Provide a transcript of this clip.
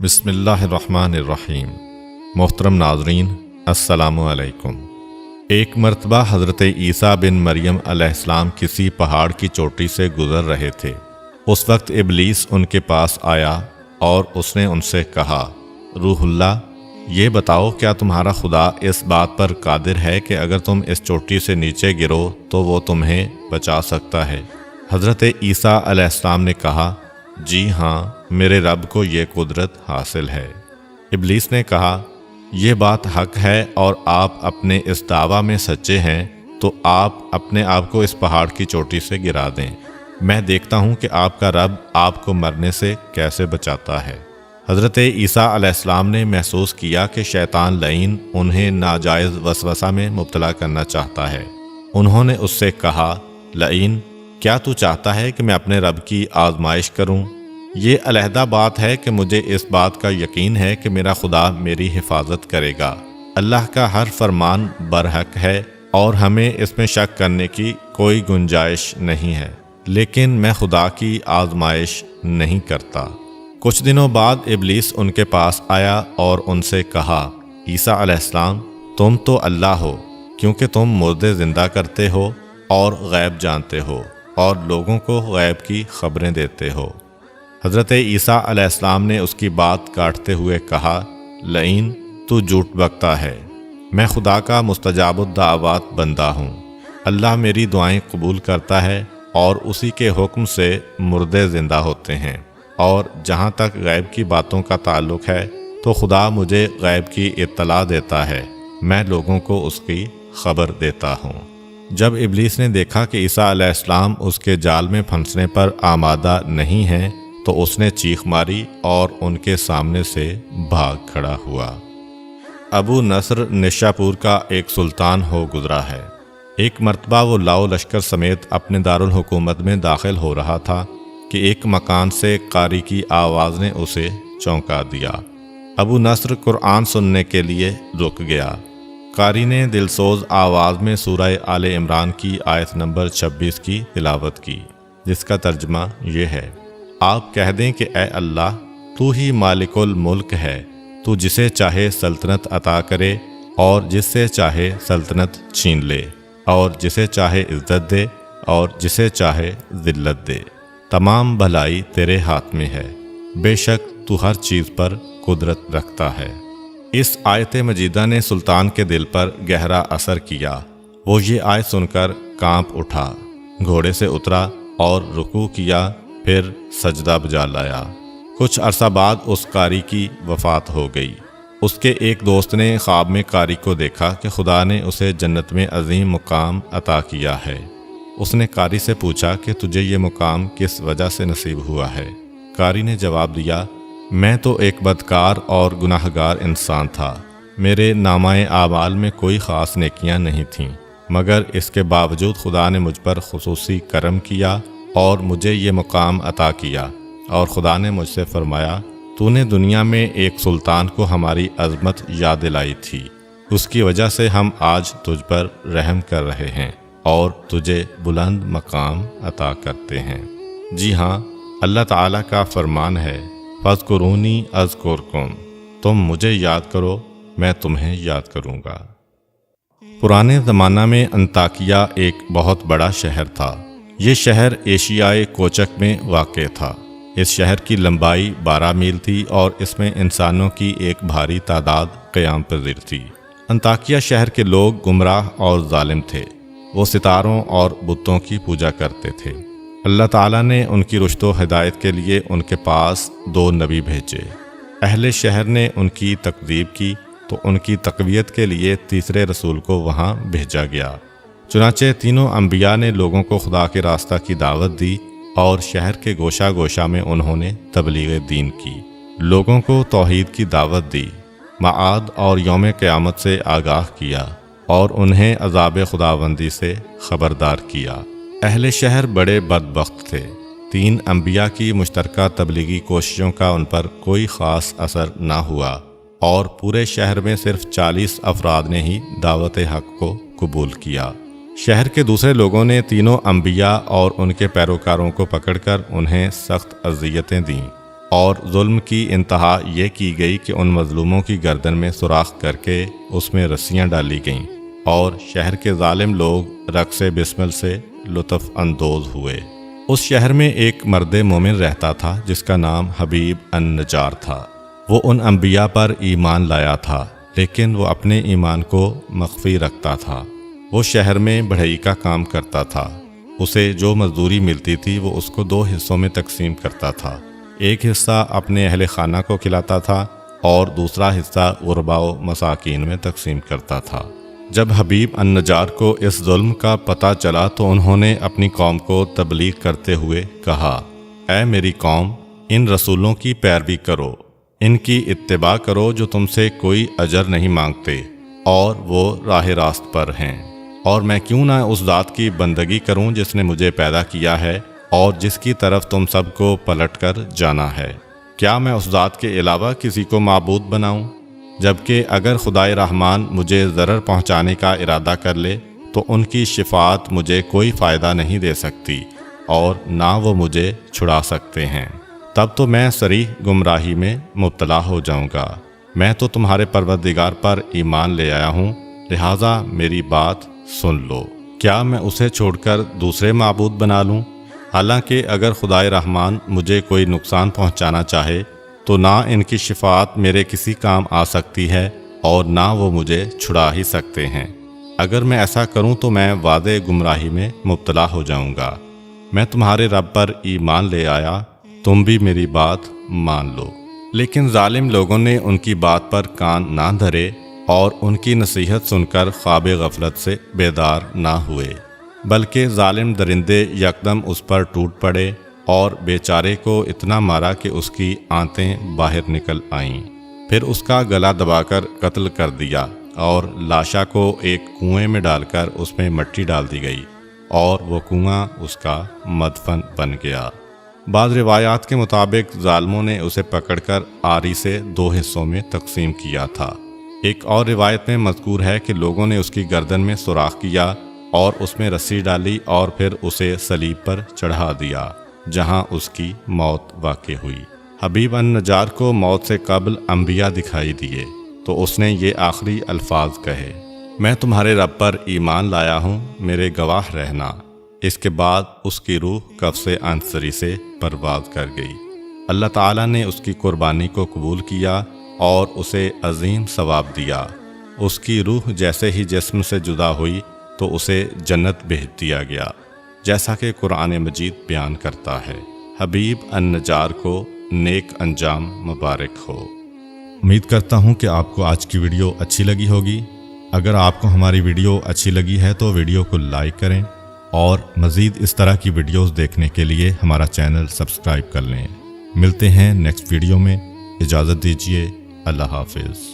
بسم اللہ الرحمن الرحیم۔ محترم ناظرین، السلام علیکم۔ ایک مرتبہ حضرت عیسیٰ بن مریم علیہ السلام کسی پہاڑ کی چوٹی سے گزر رہے تھے۔ اس وقت ابلیس ان کے پاس آیا اور اس نے ان سے کہا، روح اللہ، یہ بتاؤ کیا تمہارا خدا اس بات پر قادر ہے کہ اگر تم اس چوٹی سے نیچے گرو تو وہ تمہیں بچا سکتا ہے؟ حضرت عیسیٰ علیہ السلام نے کہا، جی ہاں، میرے رب کو یہ قدرت حاصل ہے۔ ابلیس نے کہا، یہ بات حق ہے اور آپ اپنے اس دعویٰ میں سچے ہیں تو آپ اپنے آپ کو اس پہاڑ کی چوٹی سے گرا دیں، میں دیکھتا ہوں کہ آپ کا رب آپ کو مرنے سے کیسے بچاتا ہے۔ حضرت عیسیٰ علیہ السلام نے محسوس کیا کہ شیطان لعین انہیں ناجائز وسوسہ میں مبتلا کرنا چاہتا ہے۔ انہوں نے اس سے کہا، لعین، کیا تو چاہتا ہے کہ میں اپنے رب کی آزمائش کروں؟ یہ علیحدہ بات ہے کہ مجھے اس بات کا یقین ہے کہ میرا خدا میری حفاظت کرے گا۔ اللہ کا ہر فرمان برحق ہے اور ہمیں اس میں شک کرنے کی کوئی گنجائش نہیں ہے، لیکن میں خدا کی آزمائش نہیں کرتا۔ کچھ دنوں بعد ابلیس ان کے پاس آیا اور ان سے کہا، عیسیٰ علیہ السلام، تم تو اللہ ہو کیونکہ تم مردے زندہ کرتے ہو اور غیب جانتے ہو اور لوگوں کو غیب کی خبریں دیتے ہو۔ حضرت عیسیٰ علیہ السلام نے اس کی بات کاٹتے ہوئے کہا، لعین، تو جھوٹ بکتا ہے، میں خدا کا مستجاب الدعوات بندہ ہوں۔ اللہ میری دعائیں قبول کرتا ہے اور اسی کے حکم سے مردے زندہ ہوتے ہیں، اور جہاں تک غیب کی باتوں کا تعلق ہے تو خدا مجھے غیب کی اطلاع دیتا ہے، میں لوگوں کو اس کی خبر دیتا ہوں۔ جب ابلیس نے دیکھا کہ عیسیٰ علیہ السلام اس کے جال میں پھنسنے پر آمادہ نہیں ہیں تو اس نے چیخ ماری اور ان کے سامنے سے بھاگ کھڑا ہوا۔ ابو نصر نشاپور کا ایک سلطان ہو گزرا ہے۔ ایک مرتبہ وہ لاؤ لشکر سمیت اپنے دارالحکومت میں داخل ہو رہا تھا کہ ایک مکان سے قاری کی آواز نے اسے چونکا دیا۔ ابو نصر قرآن سننے کے لیے رک گیا۔ قاری نے دلسوز آواز میں سورہ آل عمران کی آیت نمبر 26 کی تلاوت کی، جس کا ترجمہ یہ ہے، آپ کہہ دیں کہ اے اللہ، تو ہی مالک الملک ہے، تو جسے چاہے سلطنت عطا کرے اور جس سے چاہے سلطنت چھین لے، اور جسے چاہے عزت دے اور جسے چاہے ذلت دے، تمام بھلائی تیرے ہاتھ میں ہے، بے شک تو ہر چیز پر قدرت رکھتا ہے۔ اس آیت مجیدہ نے سلطان کے دل پر گہرا اثر کیا۔ وہ یہ آیت سن کر کانپ اٹھا، گھوڑے سے اترا اور رکوع کیا، پھر سجدہ بجا لایا۔ کچھ عرصہ بعد اس قاری کی وفات ہو گئی۔ اس کے ایک دوست نے خواب میں قاری کو دیکھا کہ خدا نے اسے جنت میں عظیم مقام عطا کیا ہے۔ اس نے قاری سے پوچھا کہ تجھے یہ مقام کس وجہ سے نصیب ہوا ہے؟ قاری نے جواب دیا، میں تو ایک بدکار اور گناہگار انسان تھا، میرے نامہ اعمال میں کوئی خاص نیکیاں نہیں تھیں، مگر اس کے باوجود خدا نے مجھ پر خصوصی کرم کیا اور مجھے یہ مقام عطا کیا، اور خدا نے مجھ سے فرمایا، تو نے دنیا میں ایک سلطان کو ہماری عظمت یاد دلائی تھی، اس کی وجہ سے ہم آج تجھ پر رحم کر رہے ہیں اور تجھے بلند مقام عطا کرتے ہیں۔ جی ہاں، اللہ تعالیٰ کا فرمان ہے، فاذکرونی اذکرکم، تم مجھے یاد کرو، میں تمہیں یاد کروں گا۔ پرانے زمانہ میں انطاکیہ ایک بہت بڑا شہر تھا۔ یہ شہر ایشیائے کوچک میں واقع تھا۔ اس شہر کی لمبائی 12 میل تھی اور اس میں انسانوں کی ایک بھاری تعداد قیام پذیر تھی۔ انطاکیہ شہر کے لوگ گمراہ اور ظالم تھے۔ وہ ستاروں اور بتوں کی پوجا کرتے تھے۔ اللہ تعالیٰ نے ان کی رشد و ہدایت کے لیے ان کے پاس 2 نبی بھیجے۔ اہل شہر نے ان کی تکذیب کی تو ان کی تقویت کے لیے تیسرے رسول کو وہاں بھیجا گیا۔ چنانچہ تینوں انبیاء نے لوگوں کو خدا کے راستہ کی دعوت دی اور شہر کے گوشہ گوشہ میں انہوں نے تبلیغ دین کی، لوگوں کو توحید کی دعوت دی، معاد اور یوم قیامت سے آگاہ کیا اور انہیں عذاب خداوندی سے خبردار کیا۔ اہل شہر بڑے بدبخت تھے۔ 3 انبیاء کی مشترکہ تبلیغی کوششوں کا ان پر کوئی خاص اثر نہ ہوا اور پورے شہر میں صرف 40 افراد نے ہی دعوت حق کو قبول کیا۔ شہر کے دوسرے لوگوں نے تینوں انبیاء اور ان کے پیروکاروں کو پکڑ کر انہیں سخت اذیتیں دیں اور ظلم کی انتہا یہ کی گئی کہ ان مظلوموں کی گردن میں سوراخ کر کے اس میں رسیاں ڈالی گئیں اور شہر کے ظالم لوگ رقص بسمل سے لطف اندوز ہوئے۔ اس شہر میں ایک مرد مومن رہتا تھا جس کا نام حبیب النجار تھا۔ وہ ان انبیاء پر ایمان لایا تھا، لیکن وہ اپنے ایمان کو مخفی رکھتا تھا۔ وہ شہر میں بڑھئی کا کام کرتا تھا۔ اسے جو مزدوری ملتی تھی وہ اس کو 2 حصوں میں تقسیم کرتا تھا۔ ایک حصہ اپنے اہل خانہ کو کھلاتا تھا اور دوسرا حصہ غرباء و مساکین میں تقسیم کرتا تھا۔ جب حبیب النجار کو اس ظلم کا پتہ چلا تو انہوں نے اپنی قوم کو تبلیغ کرتے ہوئے کہا، اے میری قوم، ان رسولوں کی پیروی کرو، ان کی اتباع کرو جو تم سے کوئی اجر نہیں مانگتے اور وہ راہ راست پر ہیں، اور میں کیوں نہ اس ذات کی بندگی کروں جس نے مجھے پیدا کیا ہے اور جس کی طرف تم سب کو پلٹ کر جانا ہے۔ کیا میں اس ذات کے علاوہ کسی کو معبود بناؤں؟ جبکہ اگر خدائے رحمان مجھے ضرر پہنچانے کا ارادہ کر لے تو ان کی شفاعت مجھے کوئی فائدہ نہیں دے سکتی اور نہ وہ مجھے چھڑا سکتے ہیں۔ تب تو میں صریح گمراہی میں مبتلا ہو جاؤں گا۔ میں تو تمہارے پروردگار پر ایمان لے آیا ہوں، لہٰذا میری بات سن لو۔ کیا میں اسے چھوڑ کر دوسرے معبود بنا لوں؟ حالانکہ اگر خدائے رحمان مجھے کوئی نقصان پہنچانا چاہے تو نہ ان کی شفاعت میرے کسی کام آ سکتی ہے اور نہ وہ مجھے چھڑا ہی سکتے ہیں۔ اگر میں ایسا کروں تو میں واضح گمراہی میں مبتلا ہو جاؤں گا۔ میں تمہارے رب پر ایمان لے آیا، تم بھی میری بات مان لو۔ لیکن ظالم لوگوں نے ان کی بات پر کان نہ دھرے اور ان کی نصیحت سن کر خواب غفلت سے بیدار نہ ہوئے، بلکہ ظالم درندے یکدم اس پر ٹوٹ پڑے اور بیچارے کو اتنا مارا کہ اس کی آنتیں باہر نکل آئیں۔ پھر اس کا گلا دبا کر قتل کر دیا اور لاشا کو ایک کنویں میں ڈال کر اس میں مٹی ڈال دی گئی اور وہ کنواں اس کا مدفن بن گیا۔ بعض روایات کے مطابق ظالموں نے اسے پکڑ کر آری سے 2 حصوں میں تقسیم کیا تھا۔ ایک اور روایت میں مذکور ہے کہ لوگوں نے اس کی گردن میں سوراخ کیا اور اس میں رسی ڈالی اور پھر اسے صلیب پر چڑھا دیا، جہاں اس کی موت واقع ہوئی۔ حبیب النجار کو موت سے قبل انبیاء دکھائی دیے تو اس نے یہ آخری الفاظ کہے، میں تمہارے رب پر ایمان لایا ہوں، میرے گواہ رہنا۔ اس کے بعد اس کی روح قفس عنصری سے پرواز کر گئی۔ اللہ تعالیٰ نے اس کی قربانی کو قبول کیا اور اسے عظیم ثواب دیا۔ اس کی روح جیسے ہی جسم سے جدا ہوئی تو اسے جنت بھیج دیا گیا، جیسا کہ قرآن مجید بیان کرتا ہے۔ حبیب النجار کو نیک انجام مبارک ہو۔ امید کرتا ہوں کہ آپ کو آج کی ویڈیو اچھی لگی ہوگی۔ اگر آپ کو ہماری ویڈیو اچھی لگی ہے تو ویڈیو کو لائک کریں اور مزید اس طرح کی ویڈیوز دیکھنے کے لیے ہمارا چینل سبسکرائب کر لیں۔ ملتے ہیں نیکسٹ ویڈیو میں، اجازت دیجیے، اللہ حافظ۔